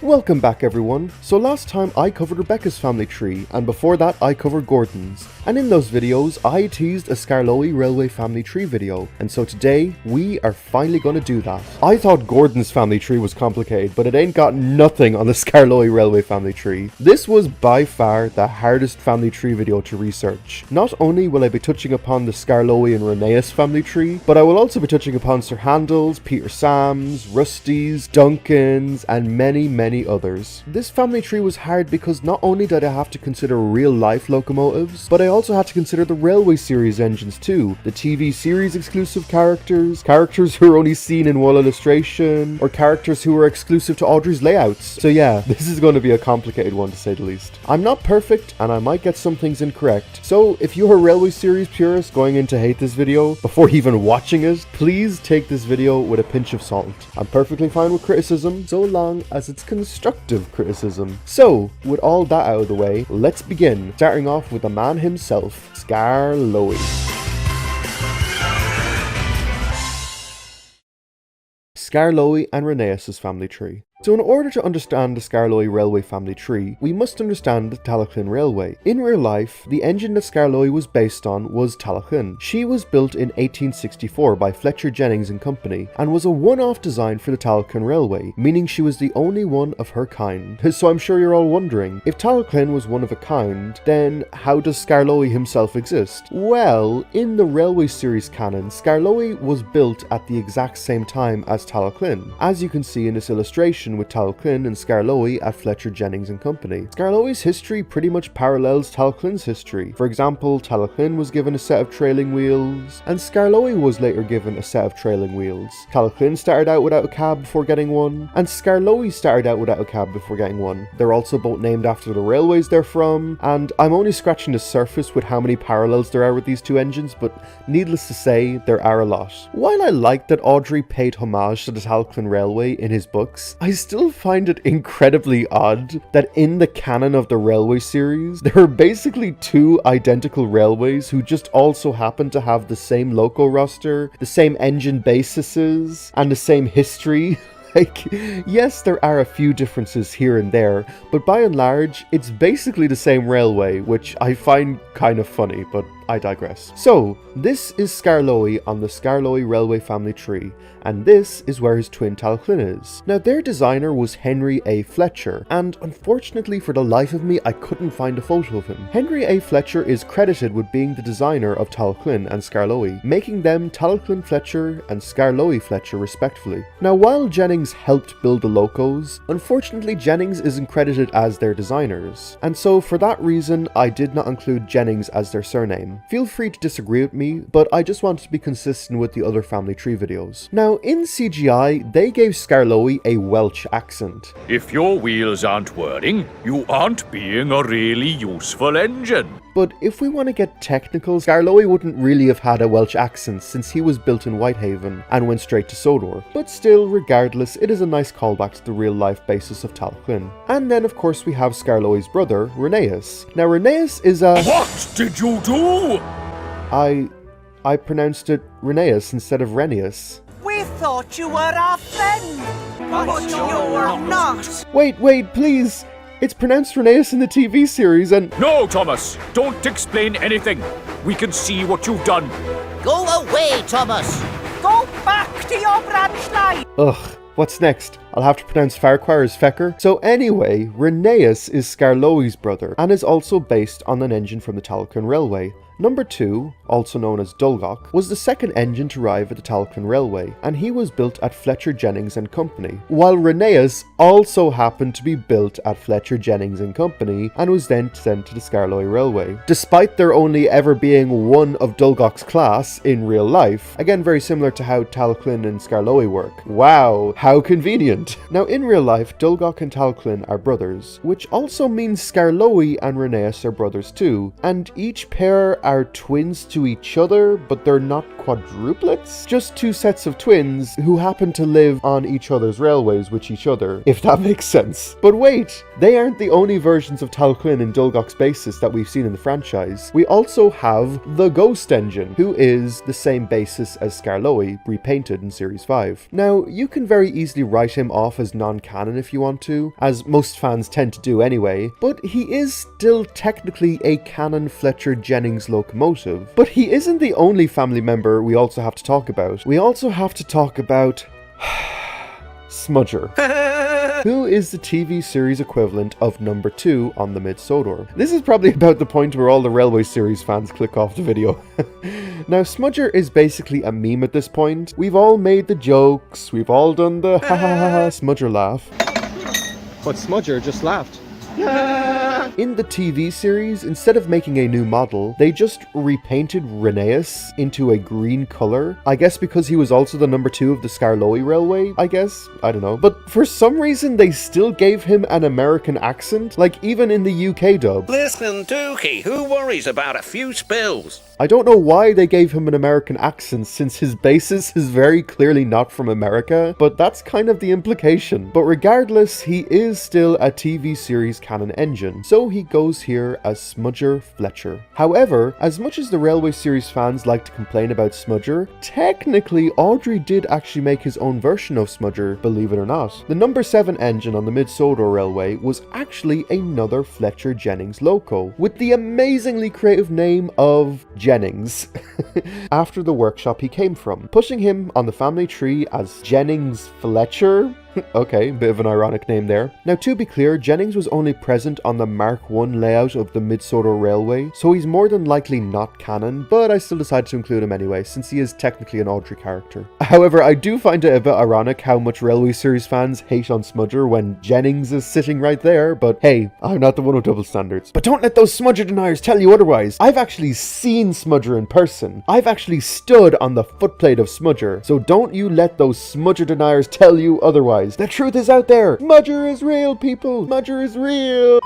Welcome back everyone. So last time I covered Rebecca's family tree, and before that I covered Gordon's. And in those videos I teased a Skarloey Railway Family Tree video, and so today we are finally going to do that. I thought Gordon's family tree was complicated, but it ain't got nothing on the Skarloey Railway Family Tree. This was by far the hardest family tree video to research. Not only will I be touching upon the Skarloey and Rheneas family tree, but I will also be touching upon Sir Handel's, Peter Sam's, Rusty's, Duncan's, and many others. This family tree was hard because not only did I have to consider real life locomotives, but I also had to consider the railway series engines too, the TV series exclusive characters who are only seen in one illustration, or characters who are exclusive to Audrey's layouts. So yeah, this is going to be a complicated one to say the least. I'm not perfect and I might get some things incorrect, so if you're a railway series purist going in to hate this video before even watching it, please take this video with a pinch of salt. I'm perfectly fine with criticism so long as it's constructive criticism. So, with all that out of the way, let's begin, starting off with the man himself, Skarloey. Skarloey and Rheneas' family tree. So in order to understand the Skarloey Railway Family Tree, we must understand the Talyllyn Railway. In real life, the engine that Skarloey was based on was Talyllyn. She was built in 1864 by Fletcher, Jennings and Company, and was a one-off design for the Talyllyn Railway, meaning she was the only one of her kind. So I'm sure you're all wondering, if Talyllyn was one of a kind, then how does Skarloey himself exist? Well, in the railway series canon, Skarloey was built at the exact same time as Talyllyn, as you can see in this illustration with Talyllyn and Skarloey at Fletcher, Jennings and Company. Skarloey's history pretty much parallels Talyllyn's history. For example, Talyllyn was given a set of trailing wheels, and Skarloey was later given a set of trailing wheels. Talyllyn started out without a cab before getting one, and Skarloey started out without a cab before getting one. They're also both named after the railways they're from, and I'm only scratching the surface with how many parallels there are with these two engines, but needless to say, there are a lot. While I like that Audrey paid homage to the Talyllyn Railway in his books, I still find it incredibly odd that in the canon of the railway series, there are basically two identical railways who just also happen to have the same loco roster, the same engine bases, and the same history. Like, yes, there are a few differences here and there, but by and large, it's basically the same railway, which I find kind of funny, but I digress. So, this is Skarloey on the Skarloey Railway Family Tree, and this is where his twin Talyllyn is. Now, their designer was Henry A. Fletcher, and unfortunately for the life of me, I couldn't find a photo of him. Henry A. Fletcher is credited with being the designer of Talyllyn and Skarloey, making them Talyllyn Fletcher and Skarloey Fletcher respectively. Now, while Jennings helped build the locos, unfortunately Jennings isn't credited as their designers, and so for that reason, I did not include Jennings as their surname. Feel free to disagree with me, but I just wanted to be consistent with the other family tree videos. Now, in CGI, they gave Skarloey a Welsh accent. If your wheels aren't whirring, you aren't being a really useful engine. But if we want to get technical, Skarloey wouldn't really have had a Welsh accent since he was built in Whitehaven and went straight to Sodor. But still, regardless, it is a nice callback to the real-life basis of Talyllyn. And then, of course, we have Skarloey's brother, Rheneas. Now, Rheneas is a... What did you do? I pronounced it Rheneas instead of Rheneas. We thought you were our friend, but you're not. Wait, please! It's pronounced Rheneas in the TV series and... No, Thomas! Don't explain anything! We can see what you've done! Go away, Thomas! Go back to your branch line! Ugh. What's next? I'll have to pronounce Farquhar as Fecker. So anyway, Rheneas is Skarloey's brother and is also based on an engine from the Talyllyn Railway. Number 2, also known as Dolgoch, was the second engine to arrive at the Talyllyn Railway, and he was built at Fletcher, Jennings and Company, while Rheneas also happened to be built at Fletcher, Jennings and Company and was then sent to the Skarloey Railway. Despite there only ever being one of Dolgoch's class in real life, again very similar to how Talyllyn and Skarloey work. Wow, how convenient! Now in real life, Dolgoch and Talyllyn are brothers, which also means Skarloey and Rheneas are brothers too, and each pair are are twins to each other, but they're not quadruplets? Just two sets of twins who happen to live on each other's railways with each other, if that makes sense. But wait, they aren't the only versions of Talyllyn and Dolgoch's basis that we've seen in the franchise. We also have the Ghost Engine, who is the same basis as Skarloey, repainted in Series 5. Now, you can very easily write him off as non-canon if you want to, as most fans tend to do anyway, but he is still technically a canon Fletcher Jennings locomotive. But he isn't the only family member we also have to talk about. We also have to talk about Smudger, who is the TV series equivalent of number 2 on the Mid-Sodor. This is probably about the point where all the Railway series fans click off the video. Now, Smudger is basically a meme at this point. We've all made the jokes, we've all done the ha ha ha ha Smudger laugh. But Smudger just laughed. In the TV series, instead of making a new model, they just repainted Rheneas into a green color. I guess because he was also the number 2 of the Skarloey Railway, I guess? I don't know. But for some reason, they still gave him an American accent, like even in the UK dub. Listen, Dookie, who worries about a few spills? I don't know why they gave him an American accent since his basis is very clearly not from America, but that's kind of the implication. But regardless, he is still a TV series canon engine, so he goes here as Smudger Fletcher. However, as much as the Railway series fans like to complain about Smudger, technically Audrey did actually make his own version of Smudger, believe it or not. The number 7 engine on the Mid-Sodor Railway was actually another Fletcher Jennings loco, with the amazingly creative name of Jennings, after the workshop he came from, pushing him on the family tree as Jennings Fletcher. Okay, bit of an ironic name there. Now, to be clear, Jennings was only present on the Mark I layout of the Mid-Sodor Railway, so he's more than likely not canon, but I still decided to include him anyway, since he is technically an Audrey character. However, I do find it a bit ironic how much Railway series fans hate on Smudger when Jennings is sitting right there, but hey, I'm not the one with double standards. But don't let those Smudger deniers tell you otherwise. I've actually seen Smudger in person. I've actually stood on the footplate of Smudger, so don't you let those Smudger deniers tell you otherwise. The truth is out there. Smudger is real, people. Smudger is real.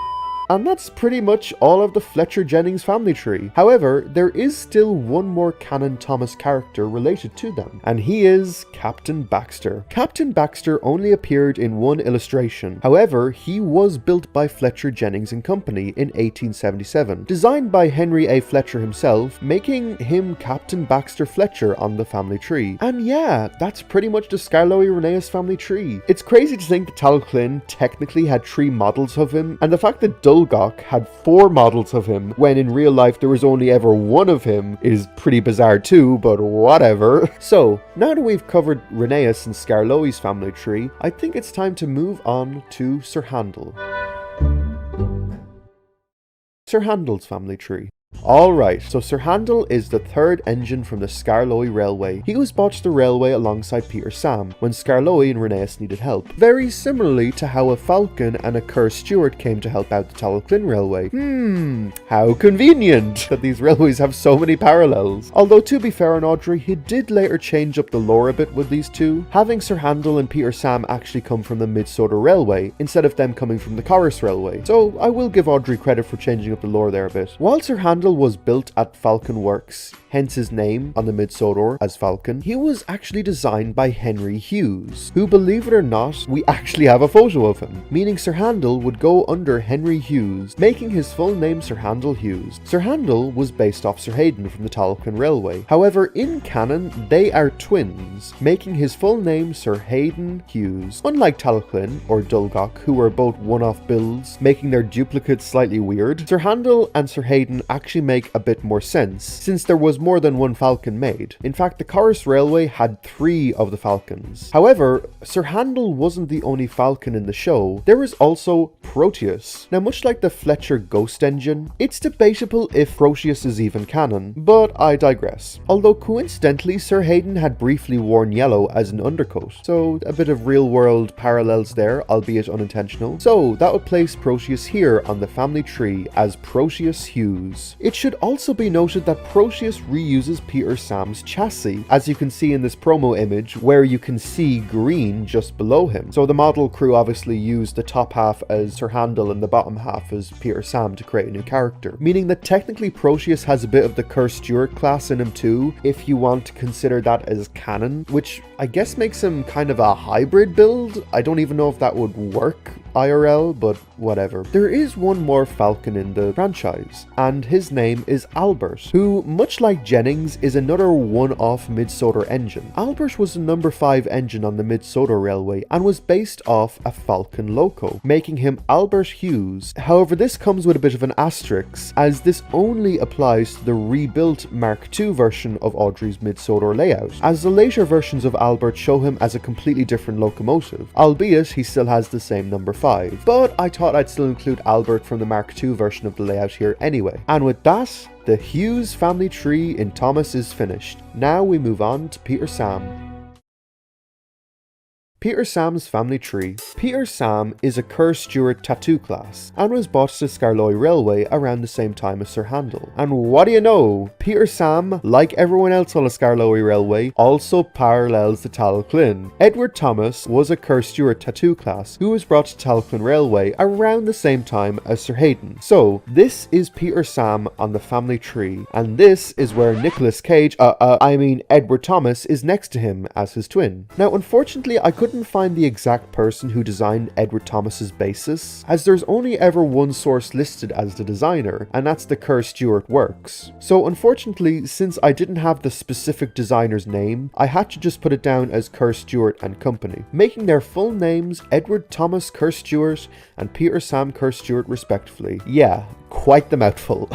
And that's pretty much all of the Fletcher Jennings family tree. However, there is still one more canon Thomas character related to them, and he is Captain Baxter. Captain Baxter only appeared in one illustration. However, he was built by Fletcher Jennings and Company in 1877, designed by Henry A. Fletcher himself, making him Captain Baxter Fletcher on the family tree. And yeah, that's pretty much the Skarloey Rheneas family tree. It's crazy to think that Talyllyn technically had 3 models of him, and the fact that Dolgoch had 4 models of him when in real life there was only ever 1 of him is pretty bizarre too, but whatever. So, now that we've covered Rheneas and Skarloey's family tree, I think it's time to move on to Sir Handel. Sir Handel's family tree. Alright, so Sir Handel is the 3rd engine from the Skarloey Railway. He was brought to the railway alongside Peter Sam when Skarloey and Rheneas needed help, very similarly to how a falcon and a Kerr Stewart came to help out the Talyllyn Railway. How convenient that these railways have so many parallels. Although to be fair on Audrey, he did later change up the lore a bit with these two, having Sir Handel and Peter Sam actually come from the Mid-Sodor Railway instead of them coming from the Corris Railway. So I will give Audrey credit for changing up the lore there a bit. While Sir Handel was built at Falcon Works, hence his name on the Mid-Sodor as Falcon, he was actually designed by Henry Hughes, who, believe it or not, we actually have a photo of him, meaning Sir Handel would go under Henry Hughes, making his full name Sir Handel Hughes. Sir Handel was based off Sir Hayden from the Talyllyn Railway. However, in canon, they are twins, making his full name Sir Hayden Hughes. Unlike Talyllyn or Dolgoch, who were both one-off builds, making their duplicates slightly weird, Sir Handel and Sir Hayden actually make a bit more sense, since there was more than one Falcon made. In fact, the Corris Railway had 3 of the Falcons. However, Sir Handel wasn't the only Falcon in the show. There was also Proteus. Now, much like the Fletcher Ghost Engine, it's debatable if Proteus is even canon, but I digress. Although coincidentally, Sir Hayden had briefly worn yellow as an undercoat, so a bit of real-world parallels there, albeit unintentional. So that would place Proteus here on the family tree as Proteus Hughes. It should also be noted that Proteus reuses Peter Sam's chassis, as you can see in this promo image where you can see green just below him. So the model crew obviously used the top half as Sir Handel and the bottom half as Peter Sam to create a new character, meaning that technically Proteus has a bit of the Cursed Stewart class in him too, if you want to consider that as canon, which I guess makes him kind of a hybrid build. I don't even know if that would work IRL, but whatever. There is one more Falcon in the franchise, and his name is Albert, who, much like Jennings, is another one-off Mid-Sodor engine. Albert was the number 5 engine on the Mid-Sodor Railway and was based off a Falcon loco, making him Albert Hughes. However, this comes with a bit of an asterisk, as this only applies to the rebuilt Mark II version of Audrey's Mid-Sodor layout, as the later versions of Albert show him as a completely different locomotive, albeit he still has the same number 5. But I thought I'd still include Albert from the Mark II version of the layout here anyway. And with that, the Hughes family tree in Thomas is finished. Now we move on to Peter Sam. Peter Sam's family tree. Peter Sam is a Cursed Stewart tattoo class and was bought to Skarloey Railway around the same time as Sir Handel. And what do you know? Peter Sam, like everyone else on the Skarloey Railway, also parallels the Talyllyn. Edward Thomas was a Cursed Stewart tattoo class who was brought to Talyllyn Railway around the same time as Sir Hayden. So this is Peter Sam on the family tree, and this is where Nicolas Cage, Edward Thomas, is next to him as his twin. Now unfortunately I couldn't find the exact person who designed Edward Thomas's basis, as there's only ever one source listed as the designer, and that's the Cursed Stewart Works. So unfortunately, since I didn't have the specific designer's name, I had to just put it down as Cursed Stewart and Company, making their full names Edward Thomas Cursed Stewart and Peter Sam Cursed Stewart respectively. Yeah, quite the mouthful.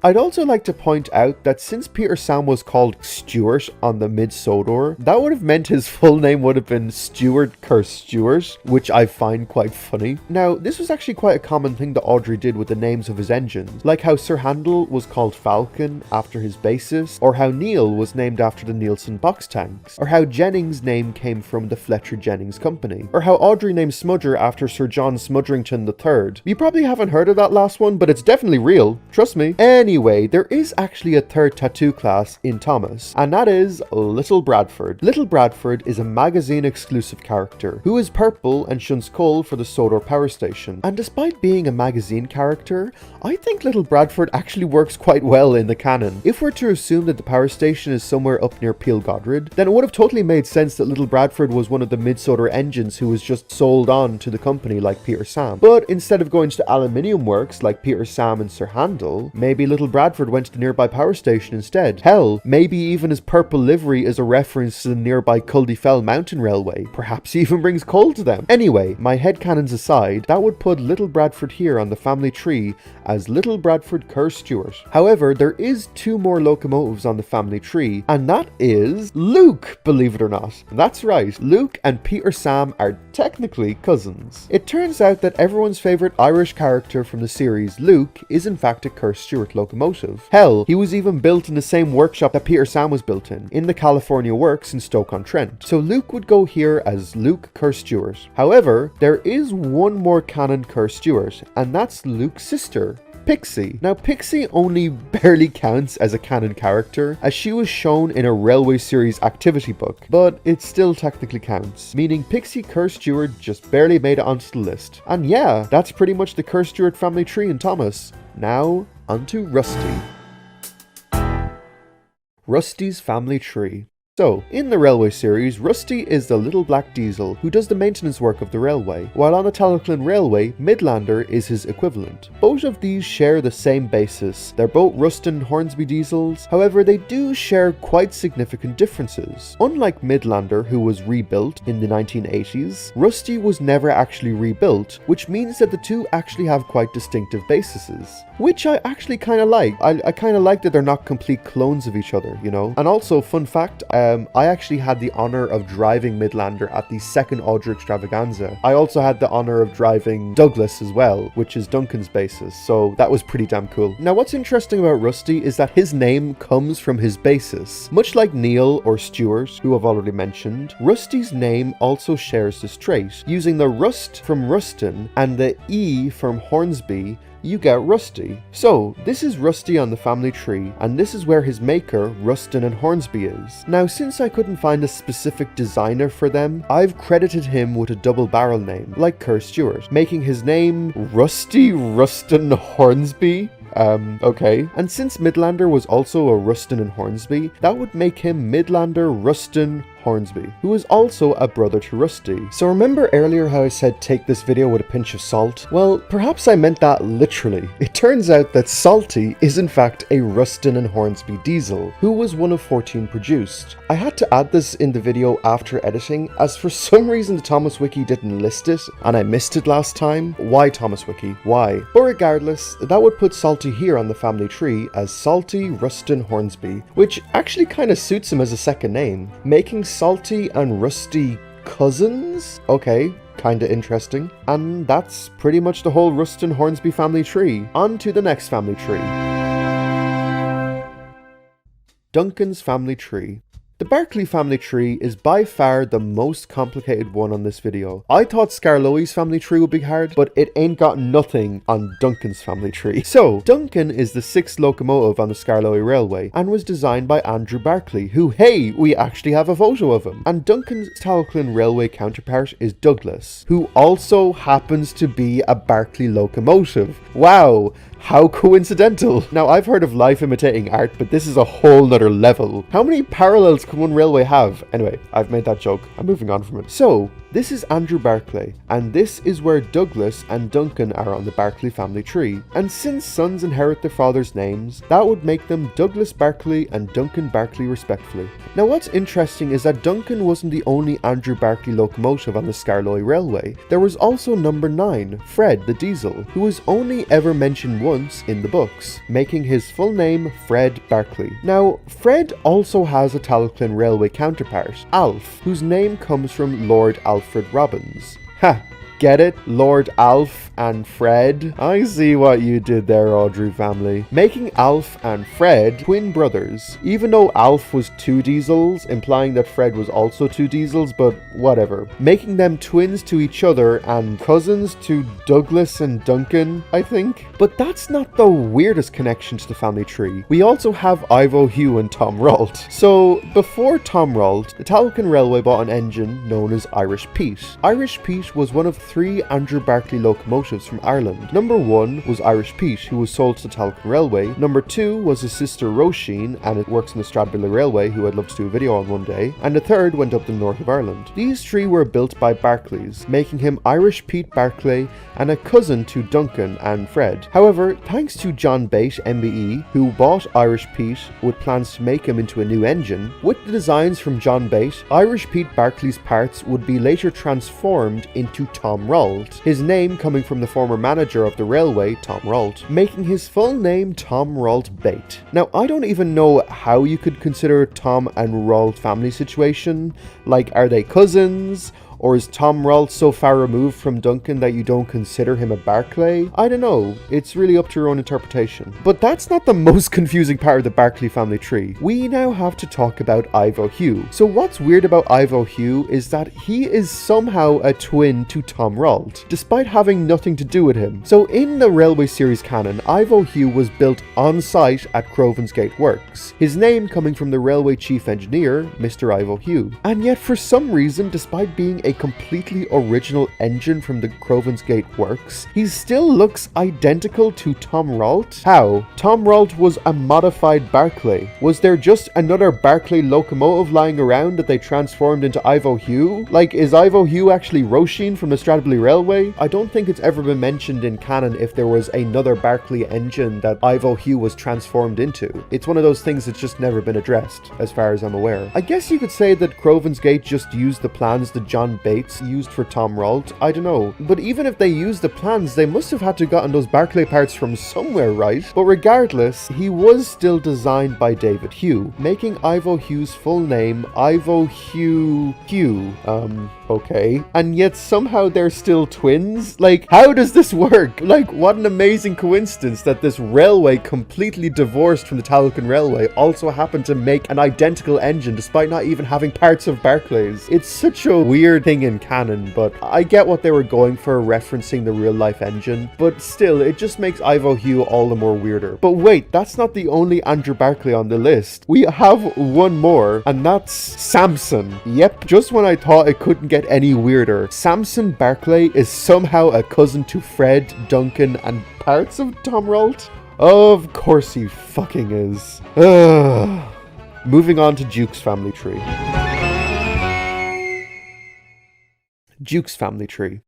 I'd also like to point out that since Peter Sam was called Stewart on the Mid-Sodor, that would have meant his full name would have been Stewart Cursed Stewart, which I find quite funny. Now, this was actually quite a common thing that Audrey did with the names of his engines, like how Sir Handel was called Falcon after his basis, or how Neil was named after the Nielsen box tanks, or how Jennings' name came from the Fletcher Jennings Company, or how Audrey named Smudger after Sir John Smudgerington III. You probably haven't heard of that last one, but it's definitely real, trust me. Anyway, there is actually a third tattoo class in Thomas, and that is Little Bradford. Little Bradford is a magazine exclusive character who is purple and shuns coal for the Sodor power station, and despite being a magazine character, I think Little Bradford actually works quite well in the canon. If we're to assume that the power station is somewhere up near Peel Godred, then it would have totally made sense that Little Bradford was one of the Mid-Sodor engines who was just sold on to the company like Peter Sam. But instead of going to the aluminium works like Peter Sam and Sir Handel, maybe Little Bradford went to the nearby power station instead. Hell, maybe even his purple livery is a reference to the nearby Culdy Fell Mountain Railway. Perhaps he even brings coal to them. Anyway, my headcanons aside, that would put Little Bradford here on the family tree as Little Bradford Cursed Stewart. However, there is 2 more locomotives on the family tree, and that is Luke, believe it or not. That's right, Luke and Peter Sam are technically cousins. It turns out that everyone's favourite Irish character from the series, Luke, is in fact a Cursed Stewart locomotive. Hell, he was even built in the same workshop that Peter Sam was built in the California Works in Stoke-on-Trent. So Luke would go here as Luke Cursed Stewart. However, there is one more canon Cursed Stewart, and that's Luke's sister, Pixie. Now, Pixie only barely counts as a canon character, as she was shown in a Railway Series activity book, but it still technically counts, meaning Pixie Cursed Stewart just barely made it onto the list. And yeah, that's pretty much the Cursed Stewart family tree in Thomas. Now, onto Rusty. Rusty's family tree. So, in the Railway series, Rusty is the little black diesel who does the maintenance work of the railway, while on the Talyllyn Railway, Midlander is his equivalent. Both of these share the same basis. They're both Ruston Hornsby diesels, however they do share quite significant differences. Unlike Midlander, who was rebuilt in the 1980s, Rusty was never actually rebuilt, which means that the two actually have quite distinctive bases. Which I actually kind of like. I kind of like that they're not complete clones of each other, you know? And also, fun fact, I actually had the honor of driving Midlander at the second Audrey Extravaganza. I also had the honor of driving Douglas as well, which is Duncan's basis, so that was pretty damn cool. Now, what's interesting about Rusty is that his name comes from his basis. Much like Neil or Stuart, who I've already mentioned, Rusty's name also shares this trait, using the rust from Ruston and the E from Hornsby you get Rusty. So, this is Rusty on the family tree, and this is where his maker, Rustin and Hornsby, is. Now, since I couldn't find a specific designer for them, I've credited him with a double barrel name, like Kerr Stewart, making his name Rusty Rustin Hornsby. Okay. And since Midlander was also a Rustin and Hornsby, that would make him Midlander Rustin Hornsby, who is also a brother to Rusty. So remember earlier how I said take this video with a pinch of salt? Well, perhaps I meant that literally. It turns out that Salty is in fact a Rustin and Hornsby diesel, who was one of 14 produced. I had to add this in the video after editing, as for some reason the Thomas Wiki didn't list it, and I missed it last time. Why, Thomas Wiki? Why? But regardless, that would put Salty here on the family tree as Salty Rustin Hornsby, which actually kind of suits him as a second name, making Salty and Rusty cousins? Okay, kinda interesting. And that's pretty much the whole Rustin Hornsby family tree. On to the next family tree. Duncan's family tree. The Barclay family tree is by far the most complicated one on this video. I thought Skarloey's family tree would be hard, but it ain't got nothing on Duncan's family tree. So, Duncan is the 6th locomotive on the Skarloey Railway and was designed by Andrew Barclay, who, hey, we actually have a photo of him. And Duncan's Talyllyn Railway counterpart is Douglas, who also happens to be a Barclay locomotive. Wow! How coincidental. Now, I've heard of life imitating art, but this is a whole nother level. How many parallels can one railway have? Anyway, I've made that joke. I'm moving on from it. So, this is Andrew Barclay, and this is where Douglas and Duncan are on the Barclay family tree. And since sons inherit their father's names, that would make them Douglas Barclay and Duncan Barclay respectively. Now, what's interesting is that Duncan wasn't the only Andrew Barclay locomotive on the Skarloey Railway. There was also number 9, Fred the Diesel, who was only ever mentioned once in the books, making his full name Fred Barclay. Now, Fred also has a Talyllyn Railway counterpart, Alf, whose name comes from Lord Alfred Robbins. Ha! Get it? Lord Alf and Fred? I see what you did there, Audrey family. Making Alf and Fred twin brothers, even though Alf was 2 diesels, implying that Fred was also 2 diesels, but whatever. Making them twins to each other and cousins to Douglas and Duncan, I think. But that's not the weirdest connection to the family tree. We also have Ivo Hugh and Tom Ralt. So, before Tom Ralt, the Talyllyn Railway bought an engine known as Irish Pete. Irish Pete was one of 3 Andrew Barclay locomotives from Ireland. Number 1 was Irish Pete, who was sold to the Talyllyn Railway. Number 2 was his sister Roisin, and it works in the Stradbally Railway, who I'd love to do a video on one day. And the 3rd went up to the north of Ireland. These 3 were built by Barclays, making him Irish Pete Barclay and a cousin to Duncan and Fred. However, thanks to John Bate, MBE, who bought Irish Pete with plans to make him into a new engine, with the designs from John Bate, Irish Pete Barclay's parts would be later transformed into Tom Ralt, his name coming from the former manager of the railway, Tom Ralt, making his full name Tom Ralt Bate. Now, I don't even know how you could consider Tom and Ralt family situation. Like, are they cousins? Or is Tom Ralt so far removed from Duncan that you don't consider him a Barclay? I don't know. It's really up to your own interpretation. But that's not the most confusing part of the Barclay family tree. We now have to talk about Ivo Hugh. So what's weird about Ivo Hugh is that he is somehow a twin to Tom Ralt, despite having nothing to do with him. So in the Railway Series canon, Ivo Hugh was built on site at Crovan's Gate Works, his name coming from the railway chief engineer, Mr. Ivo Hugh. And yet for some reason, despite being a completely original engine from the Crovan's Gate Works, he still looks identical to Tom Ralt. How? Tom Ralt was a modified Barclay. Was there just another Barclay locomotive lying around that they transformed into Ivo Hugh? Like, is Ivo Hugh actually Roisin from the Stradbally Railway? I don't think it's ever been mentioned in canon if there was another Barclay engine that Ivo Hugh was transformed into. It's one of those things that's just never been addressed, as far as I'm aware. I guess you could say that Crovan's Gate just used the plans that John Bates used for Tom Ralt. I don't know. But even if they used the plans, they must have had to gotten those Barclay parts from somewhere, right? But regardless, he was still designed by David Hugh, making Ivo Hugh's full name Ivo Hugh. Okay. And yet somehow they're still twins? Like, how does this work? Like, what an amazing coincidence that this railway completely divorced from the Talyllyn Railway also happened to make an identical engine despite not even having parts of Barclays. It's such a weird thing in canon, but I get what they were going for, referencing the real-life engine, but still, it just makes Ivo Hugh all the more weirder. But wait, that's not the only Andrew Barclay on the list. We have one more, and that's Samson. Yep, just when I thought it couldn't get any weirder, Samson Barclay is somehow a cousin to Fred, Duncan, and parts of Tom Rolt? Of course he fucking is. Moving on to Duke's family tree. Duke's family tree.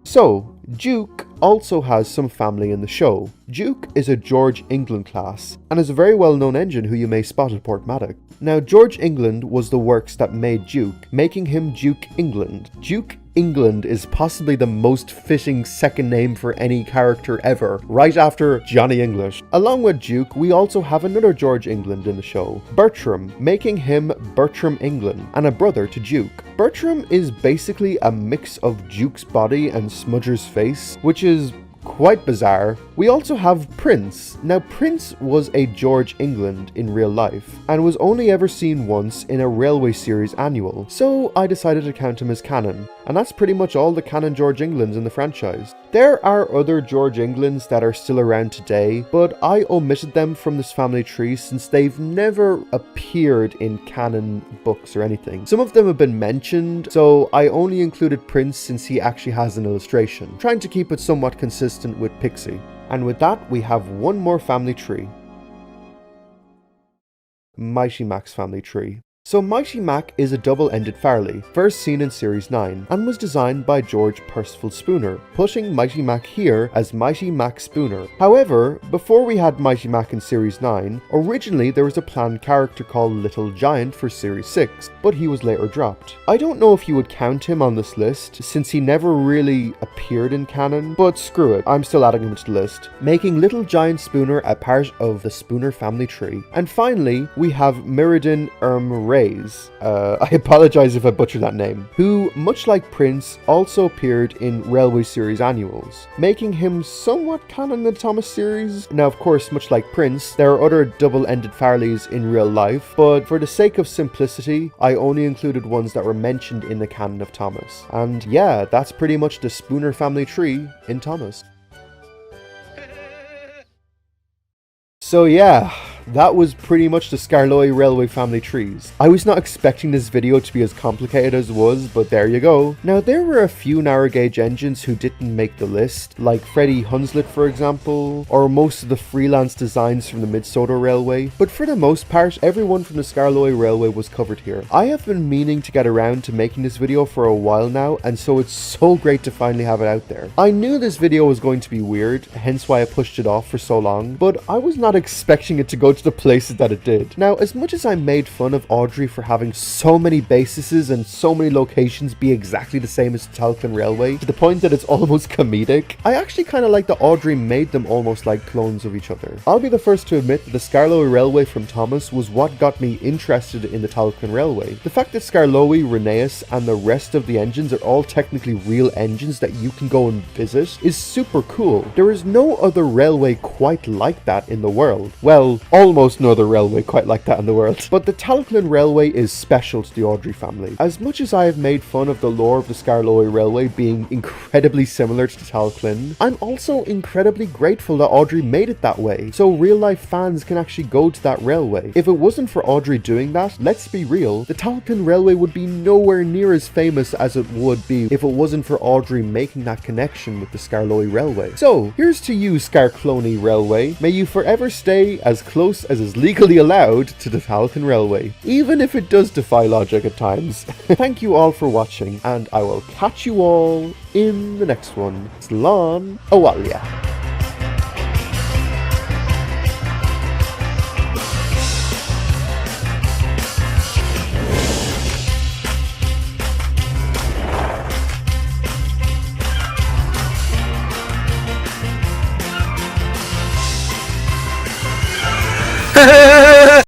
So, Duke also has some family in the show. Duke is a George England class, and is a very well-known engine who you may spot at Portmadoc. Now, George England was the works that made Duke, making him Duke England. Duke England is possibly the most fitting second name for any character ever, right after Johnny English. Along with Duke, we also have another George England in the show, Bertram, making him Bertram England, and a brother to Duke. Bertram is basically a mix of Duke's body and Smudger's face, which is quite bizarre. We also have Prince. Now, Prince was a George England in real life, and was only ever seen once in a Railway Series annual, so I decided to count him as canon, and that's pretty much all the canon George Englands in the franchise. There are other George Englands that are still around today, but I omitted them from this family tree since they've never appeared in canon books or anything. Some of them have been mentioned, so I only included Prince since he actually has an illustration, trying to keep it somewhat consistent with Pixie. And with that, we have one more family tree. Mighty Mac's family tree. So Mighty Mac is a double-ended Farley, first seen in Series 9, and was designed by George Percival Spooner, putting Mighty Mac here as Mighty Mac Spooner. However, before we had Mighty Mac in Series 9, originally there was a planned character called Little Giant for Series 6, but he was later dropped. I don't know if you would count him on this list, since he never really appeared in canon, but screw it, I'm still adding him to the list, making Little Giant Spooner a part of the Spooner family tree. And finally, we have Mirrodin I apologize if I butchered that name, who, much like Prince, also appeared in Railway Series annuals, making him somewhat canon in the Thomas series. Now, of course, much like Prince, there are other double-ended Farleys in real life, but for the sake of simplicity, I only included ones that were mentioned in the canon of Thomas. And yeah, that's pretty much the Spooner family tree in Thomas. So yeah, that was pretty much the Skarloey Railway Family Trees. I was not expecting this video to be as complicated as it was, but there you go. Now, there were a few narrow gauge engines who didn't make the list, like Freddie Hunslet for example, or most of the freelance designs from the Mid-Soda Railway, but for the most part, everyone from the Skarloey Railway was covered here. I have been meaning to get around to making this video for a while now, and so it's so great to finally have it out there. I knew this video was going to be weird, hence why I pushed it off for so long, but I was not expecting it to go to the places that it did. Now, as much as I made fun of Audrey for having so many bases and so many locations be exactly the same as the Talyllyn Railway, to the point that it's almost comedic, I actually kind of like that Audrey made them almost like clones of each other. I'll be the first to admit that the Skarloey Railway from Thomas was what got me interested in the Talyllyn Railway. The fact that Skarloey, Rheneas, and the rest of the engines are all technically real engines that you can go and visit is super cool. There is no other railway quite like that in the world. Well, almost no other railway quite like that in the world. But the Talyllyn Railway is special to the Audrey family. As much as I have made fun of the lore of the Skarloey Railway being incredibly similar to the Talyllyn, I'm also incredibly grateful that Audrey made it that way, so real life fans can actually go to that railway. If it wasn't for Audrey doing that, let's be real, the Talyllyn Railway would be nowhere near as famous as it would be if it wasn't for Audrey making that connection with the Skarloey Railway. So, here's to you, Skarloey Railway. May you forever stay as close as is legally allowed to the Talyllyn Railway, even if it does defy logic at times. Thank you all for watching, and I will catch you all in the next one. Slán Abhaile.